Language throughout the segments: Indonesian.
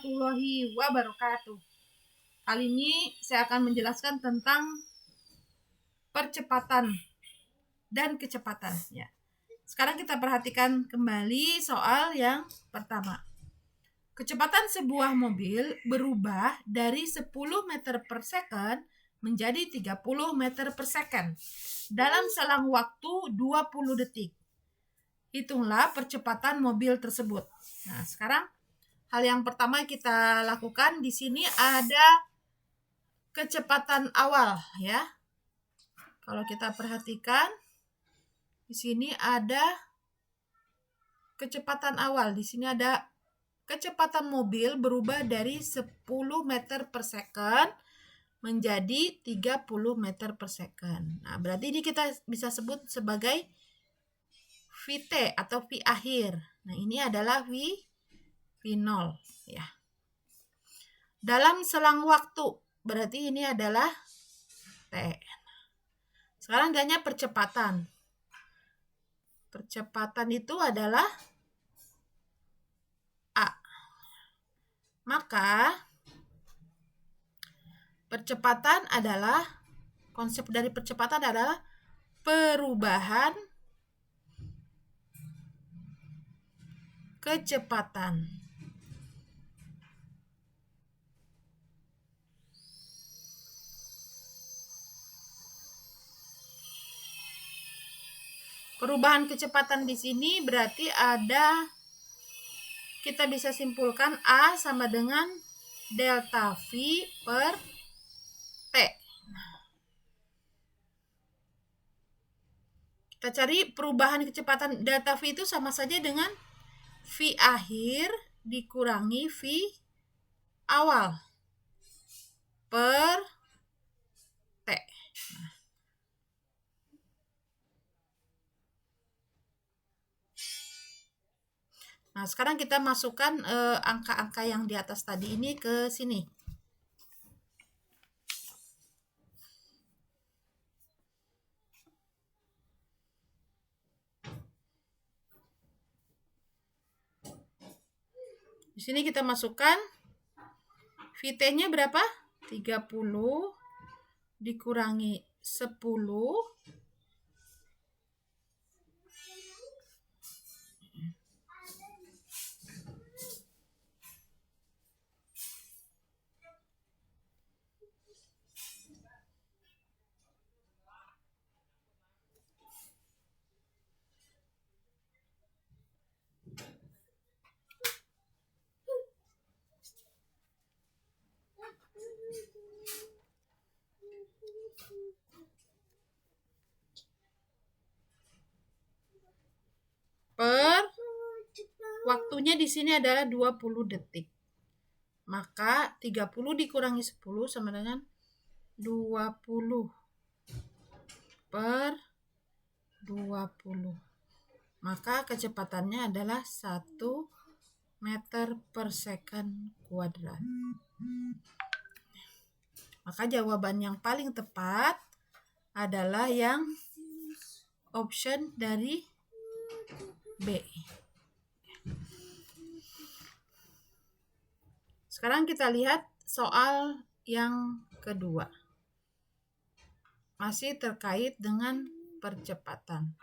warahmatullahi wabarakatuh. Kali ini saya akan menjelaskan tentang percepatan dan kecepatan. Ya. Sekarang kita perhatikan kembali soal yang pertama. Kecepatan sebuah mobil berubah dari 10 meter per second menjadi 30 meter per second dalam selang waktu 20 detik. Hitunglah percepatan mobil tersebut. Nah, sekarang hal yang pertama kita lakukan di sini ada kecepatan awal, ya. Kalau kita perhatikan di sini ada kecepatan awal. Di sini ada kecepatan mobil berubah dari 10 meter per second menjadi 30 meter per second. Nah, berarti ini kita bisa sebut sebagai VT atau V akhir. Nah, ini adalah V0 ya. Dalam selang waktu, berarti ini adalah T. Sekarang tanya percepatan. Percepatan itu adalah A. Maka percepatan adalah, konsep dari percepatan adalah perubahan kecepatan. Perubahan kecepatan di sini berarti ada, kita bisa simpulkan A sama dengan delta V per T. Kita cari perubahan kecepatan delta V itu sama saja dengan V akhir dikurangi V awal per T. Nah, sekarang kita masukkan angka-angka yang di atas tadi ini ke sini. Di sini kita masukkan VT-nya berapa? 30 dikurangi 10 per waktunya di sini adalah 20 detik. Maka 30 dikurangi 10 sama dengan 20 per 20. Maka kecepatannya adalah 1 meter per second kuadrat. Maka jawaban yang paling tepat adalah yang option dari B. Sekarang kita lihat soal yang kedua. Masih terkait dengan percepatan.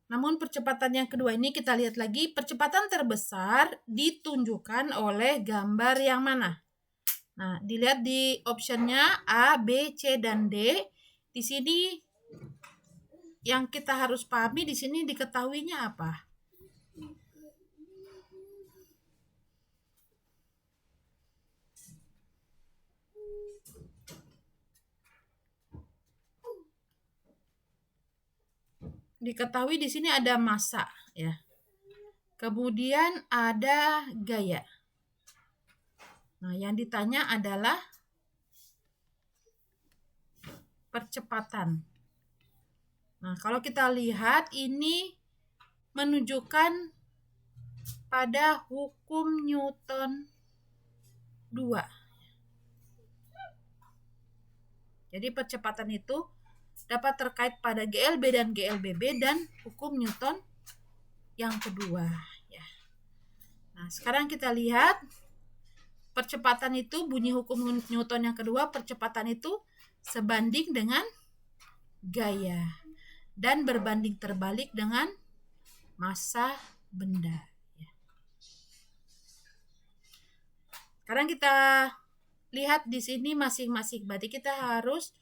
Namun percepatan yang kedua ini kita lihat lagi, percepatan terbesar ditunjukkan oleh gambar yang mana? Nah, dilihat di optionnya A, B, C, dan D. Di sini yang kita harus pahami di sini diketahuinya apa? Diketahui di sini ada massa ya. Kemudian ada gaya. Nah, yang ditanya adalah percepatan. Nah, kalau kita lihat ini menunjukkan pada hukum Newton 2. Jadi percepatan itu dapat terkait pada GLB dan GLBB dan hukum Newton yang kedua ya. Nah, sekarang kita lihat percepatan itu, bunyi hukum Newton yang kedua, percepatan itu sebanding dengan gaya dan berbanding terbalik dengan massa benda. Sekarang kita lihat di sini masing-masing. Berarti kita harus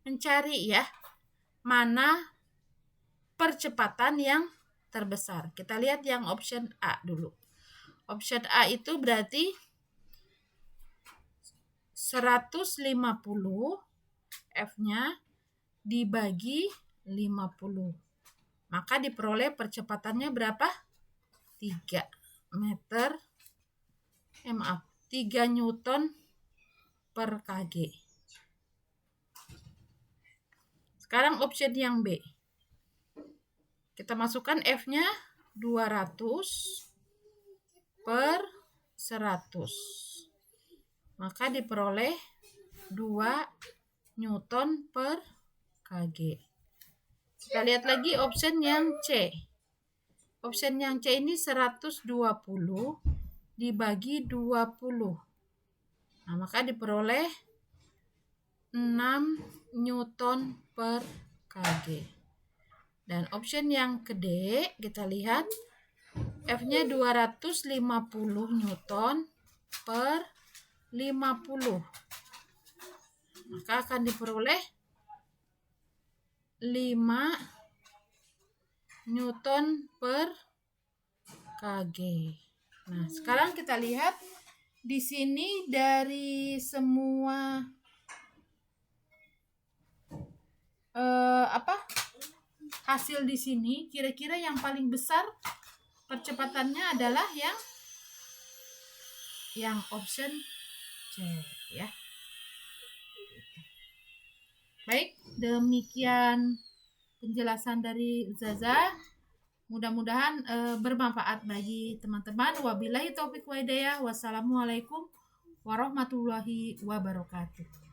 mencari ya mana percepatan yang terbesar. Kita lihat yang option A dulu. Option A itu berarti 150 F-nya dibagi 50. Maka diperoleh percepatannya berapa? 3 Newton per kg. Sekarang option yang B. Kita masukkan F-nya 200 per 100. Maka diperoleh 2 Newton per kg. Kita lihat lagi option yang C. Option yang C ini 120 dibagi 20. Nah, maka diperoleh 6 Newton per kg. Dan option yang ke D, kita lihat F-nya 250 Newton per 50. Maka akan diperoleh 5 Newton per kg. Nah, sekarang kita lihat di sini dari semua hasil di sini, kira-kira yang paling besar percepatannya adalah yang option C ya. Baik, demikian penjelasan dari Ustazah. Mudah-mudahan bermanfaat bagi teman-teman. Wabillahi taufiq wa hidayah. Wassalamualaikum warahmatullahi wabarakatuh.